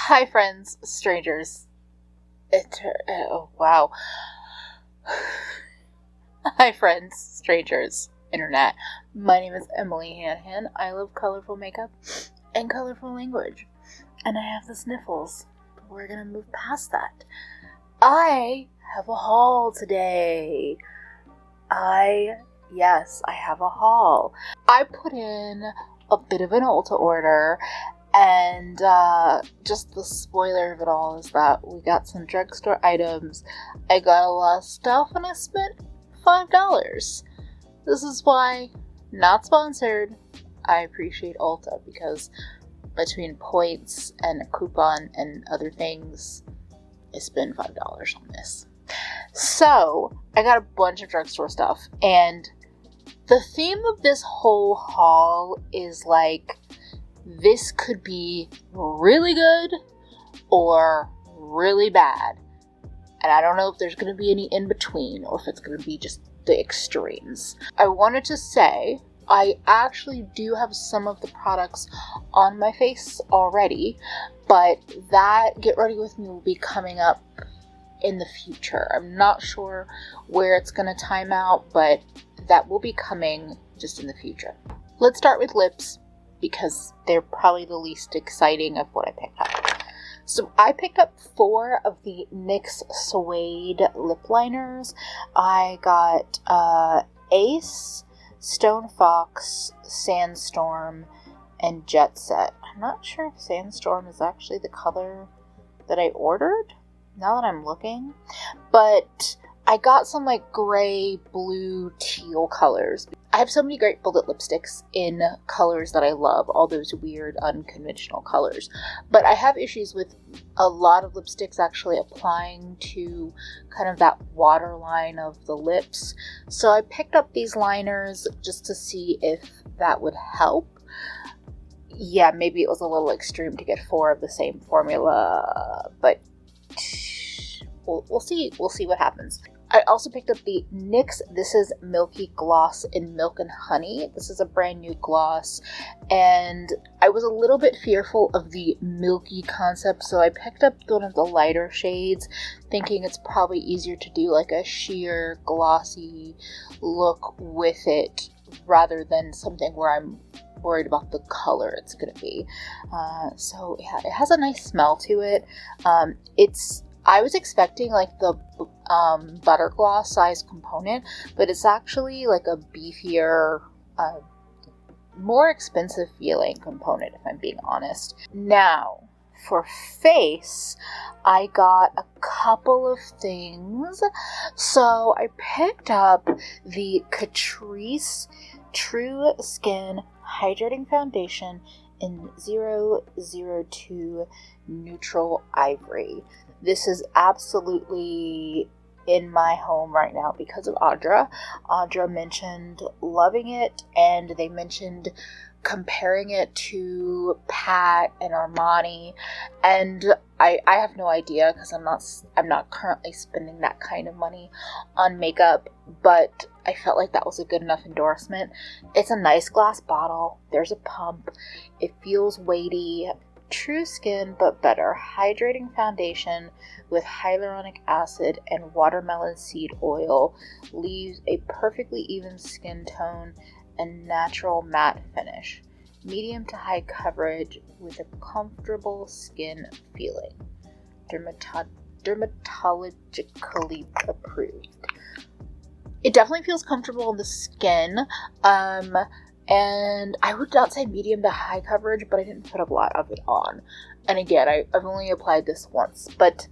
Hi friends, strangers. Oh wow. Hi friends, strangers, internet. My name is EmilyHanhan. I love colorful makeup and colorful language. And I have the sniffles. But we're gonna move past that. I have a haul today. Yes, I have a haul. I put in a bit of an Ulta order, and just the spoiler of it all is that we got some drugstore items. I got a lot of stuff and I spent $5. This is why, not sponsored, I appreciate Ulta, because between points and a coupon and other things, I spent $5 on this. So, I got a bunch of drugstore stuff, and the theme of this whole haul is like, this could be really good or really bad. And I don't know if there's going to be any in between or if it's going to be just the extremes. I wanted to say, I actually do have some of the products on my face already, but that Get Ready With Me will be coming up in the future. I'm not sure where it's going to time out, but that will be coming just in the future. Let's start with lips, because they're probably the least exciting of what I picked up. So I picked up 4 of the NYX Suede lip liners. I got Ace, Stone Fox, Sandstorm, and Jet Set. I'm not sure if Sandstorm is actually the color that I ordered, now that I'm looking, but I got some like gray, blue, teal colors. I have so many great bullet lipsticks in colors that I love, all those weird, unconventional colors. But I have issues with a lot of lipsticks actually applying to kind of that waterline of the lips. So I picked up these liners just to see if that would help. Yeah, maybe it was a little extreme to get 4 of the same formula, but we'll see what happens. I also picked up the NYX This Is Milky Gloss in Milk and Honey. This is a brand new gloss, and I was a little bit fearful of the milky concept, so I picked up one of the lighter shades, thinking it's probably easier to do like a sheer glossy look with it, rather than something where I'm worried about the color it's going to be. So yeah, it has a nice smell to it. I was expecting like the butter gloss size component, but it's actually like a beefier, more expensive feeling component, if I'm being honest. Now, for face, I got a couple of things. So I picked up the Catrice True Skin Hydrating Foundation in 002 Neutral Ivory. This is absolutely in my home right now because of Audra. Audra mentioned loving it, and they mentioned comparing it to Pat and Armani, and I have no idea because I'm not currently spending that kind of money on makeup, but I felt like that was a good enough endorsement. It's a nice glass bottle. There's a pump. It feels weighty. True Skin but better hydrating foundation with hyaluronic acid and watermelon seed oil leaves a perfectly even skin tone and natural matte finish. Medium to high coverage with a comfortable skin feeling. Dermatologically approved. It definitely feels comfortable on the skin. And I would not say medium to high coverage, but I didn't put a lot of it on. And again, I've only applied this once, but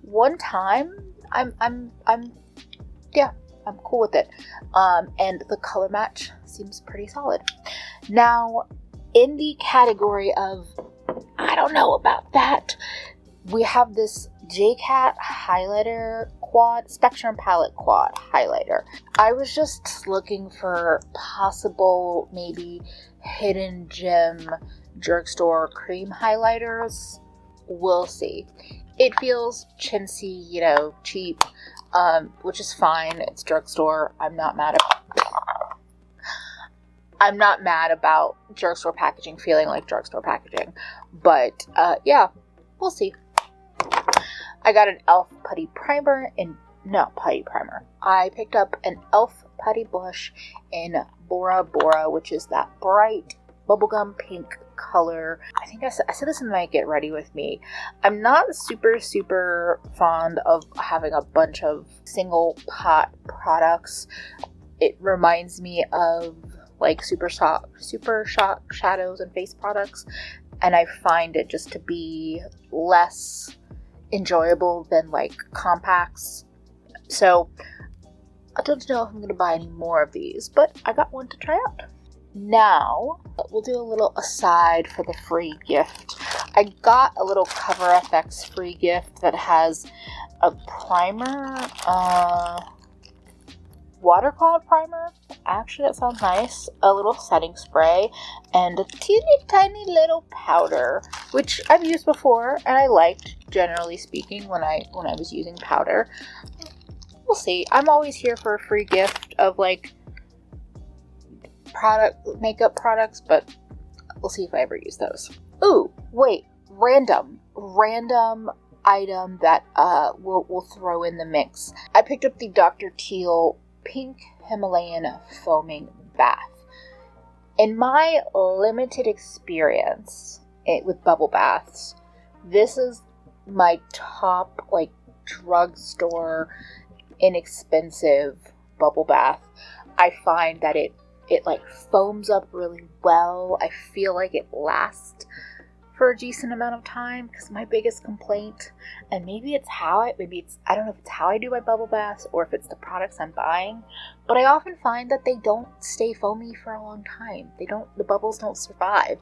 one time, I'm cool with it. And the color match seems pretty solid. Now, in the category of, I don't know about that, we have this JCat highlighter quad, Spectrum Palette quad highlighter. I was just looking for possible, maybe hidden gem drugstore cream highlighters. We'll see. It feels chintzy, cheap, which is fine. It's drugstore. I'm not mad about drugstore packaging feeling like drugstore packaging. But yeah, we'll see. I got an e.l.f. putty primer in, no, putty primer. I picked up an e.l.f. putty blush in Bora Bora, which is that bright bubblegum pink color. I think I said this in my Get Ready With Me. I'm not super fond of having a bunch of single pot products. It reminds me of like super shock shadows and face products, and I find it just to be less enjoyable than like compacts. So I don't know if I'm going to buy any more of these, but I got one to try out. Now we'll do a little aside for the free gift. I got a little Cover FX free gift that has a primer, watercolor primer. Actually, that sounds nice. A little setting spray and a teeny tiny little powder, which I've used before and I liked, generally speaking, when I was using powder. We'll see. I'm always here for a free gift of like makeup products, but we'll see if I ever use those. Ooh, wait, random item that we'll throw in the mix. I picked up the Dr. Teal Pink Himalayan Foaming Bath. In my limited experience with bubble baths, this is my top like drugstore inexpensive bubble bath. I find that it like foams up really well. I feel like it lasts for a decent amount of time, because my biggest complaint, and maybe it's I don't know if it's how I do my bubble baths or if it's the products I'm buying, but I often find that they don't stay foamy for a long time. The bubbles don't survive.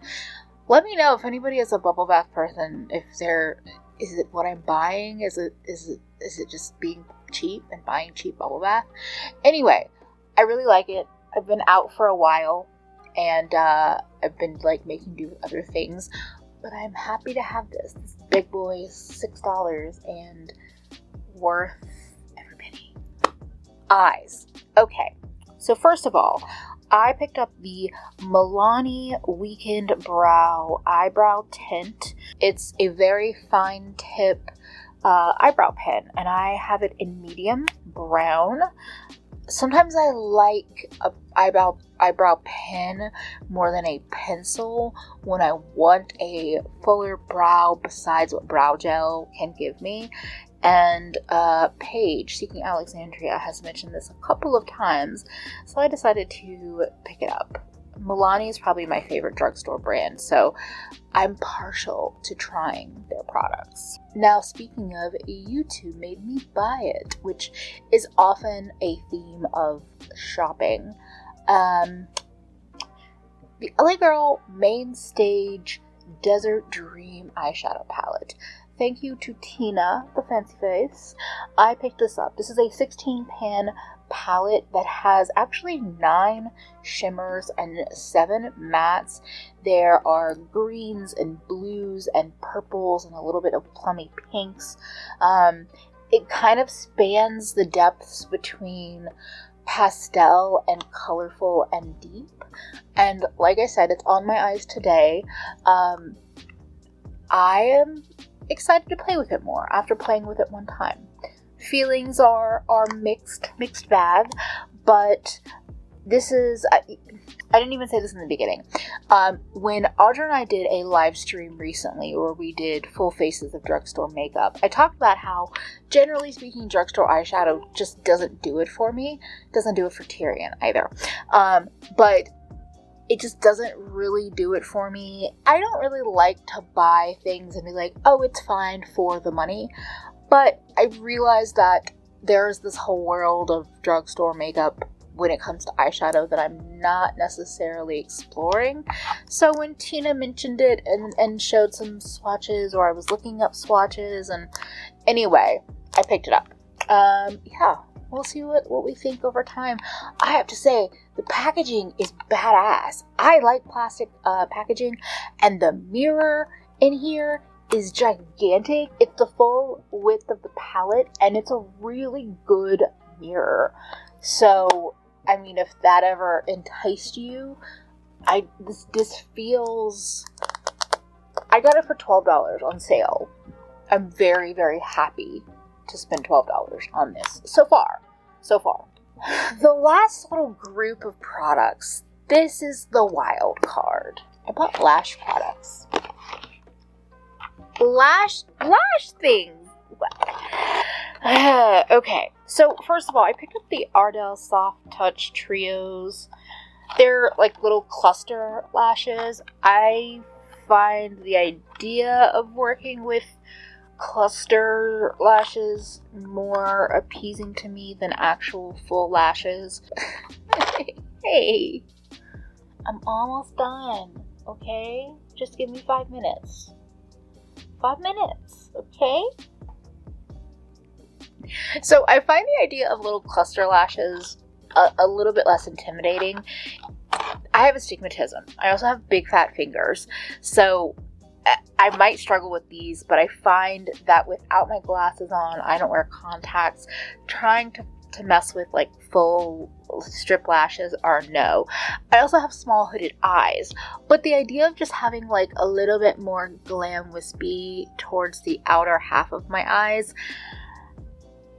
Let me know if anybody is a bubble bath person, is it what I'm buying? Is it just being cheap and buying cheap bubble bath? Anyway, I really like it. I've been out for a while, and I've been like making do with other things, but I'm happy to have this. This big boy is $6 and worth every penny. Eyes. Okay, so first of all, I picked up the Milani Weekend Brow Eyebrow Tint. It's a very fine tip eyebrow pen, and I have it in medium brown. Sometimes I like a eyebrow pen more than a pencil when I want a fuller brow besides what brow gel can give me. And Paige, Seeking Alexandria, has mentioned this a couple of times, so I decided to pick it up. Milani is probably my favorite drugstore brand, so I'm partial to trying their products. Now, speaking of, YouTube made me buy it, which is often a theme of shopping. The LA Girl Main Stage Desert Dream Eyeshadow Palette. Thank you to Tina, the fancy face. I picked this up. This is a 16 pan palette that has actually 9 shimmers and 7 mattes. There are greens and blues and purples and a little bit of plummy pinks. It kind of spans the depths between pastel and colorful and deep. And like I said, it's on my eyes today. I am excited to play with it more after playing with it one time. Feelings are mixed bag, but this is, I didn't even say this in the beginning. When Audra and I did a live stream recently where we did full faces of drugstore makeup, I talked about how, generally speaking, drugstore eyeshadow just doesn't do it for me. Doesn't do it for Tyrion either. But it just doesn't really do it for me. I don't really like to buy things and be like, oh, it's fine for the money. But I realized that there's this whole world of drugstore makeup when it comes to eyeshadow that I'm not necessarily exploring. So when Tina mentioned it and showed some swatches, or I was looking up swatches, and anyway, I picked it up. Yeah, we'll see what we think over time. I have to say, the packaging is badass. I like plastic packaging, and the mirror in here is gigantic. It's the full width of the palette, and it's a really good mirror. So, I mean, if that ever enticed you, this feels... I got it for $12 on sale. I'm very, very happy to spend $12 on this so far. The last little group of products, this is the wild card. I bought Lash products. Lash things. Okay, so first of all, I picked up the Ardell Soft Touch Trios. They're like little cluster lashes. I find the idea of working with cluster lashes more appeasing to me than actual full lashes. Hey, I'm almost done, okay? Just give me 5 minutes. 5 minutes, okay? So I find the idea of little cluster lashes a little bit less intimidating. I have astigmatism. I also have big fat fingers, so I might struggle with these, but I find that without my glasses on, I don't wear contacts, trying to mess with like full strip lashes are no. I also have small hooded eyes, but the idea of just having like a little bit more glam wispy towards the outer half of my eyes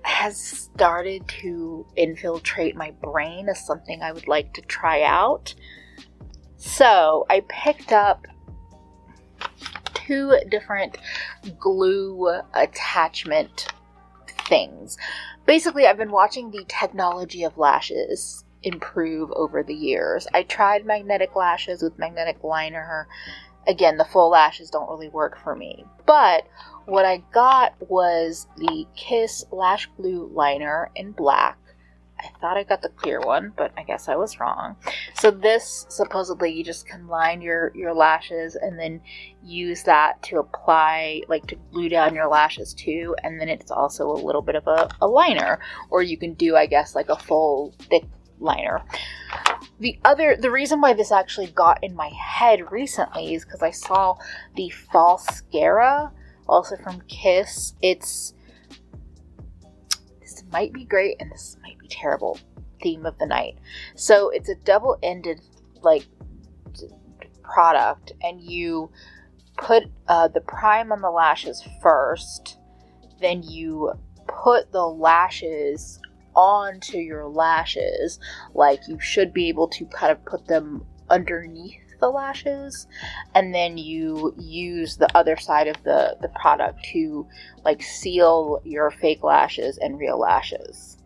has started to infiltrate my brain as something I would like to try out. So I picked up 2 different glue attachment things. Basically, I've been watching the technology of lashes improve over the years. I tried magnetic lashes with magnetic liner. Again, the full lashes don't really work for me. But what I got was the Kiss Lash Glue Liner in black. I thought I got the clear one, but I guess I was wrong. So this, supposedly, you just can line your lashes and then use that to apply, like to glue down your lashes too. And then it's also a little bit of a liner. Or you can do, I guess, like a full thick liner. The reason why this actually got in my head recently is because I saw the Falscara, also from Kiss. This might be great and this might be terrible theme of the night. So it's a double-ended like product, and you put the prime on the lashes first, then you put the lashes onto your lashes. Like, you should be able to kind of put them underneath the lashes, and then you use the other side of the product to like seal your fake lashes and real lashes.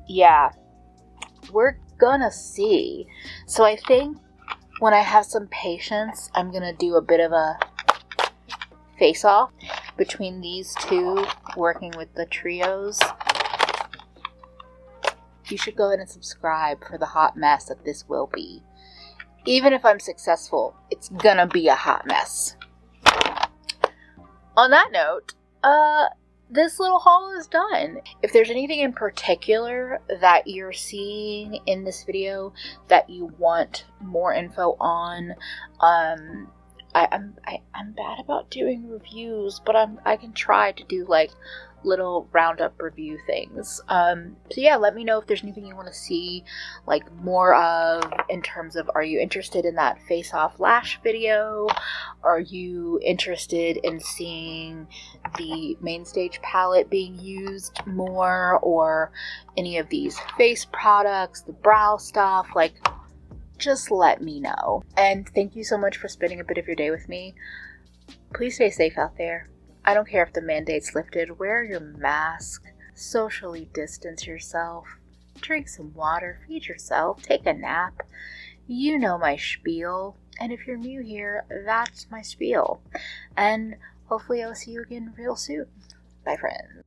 Yeah, we're gonna see. So I think when I have some patience, I'm gonna do a bit of a face-off between these 2, working with the trios. You should go ahead and subscribe for the hot mess that this will be. Even if I'm successful, it's gonna be a hot mess. On that note, this little haul is done. If there's anything in particular that you're seeing in this video that you want more info on, I'm bad about doing reviews, but I can try to do like little roundup review things. So yeah, let me know if there's anything you want to see like more of, in terms of, are you interested in that face off lash video? Are you interested in seeing the main stage palette being used more, or any of these face products, the brow stuff? Like, just let me know. And thank you so much for spending a bit of your day with me. Please stay safe out there. I don't care if the mandate's lifted. Wear your mask. Socially distance yourself. Drink some water. Feed yourself. Take a nap. You know my spiel. And if you're new here, that's my spiel. And hopefully I'll see you again real soon. Bye, friends.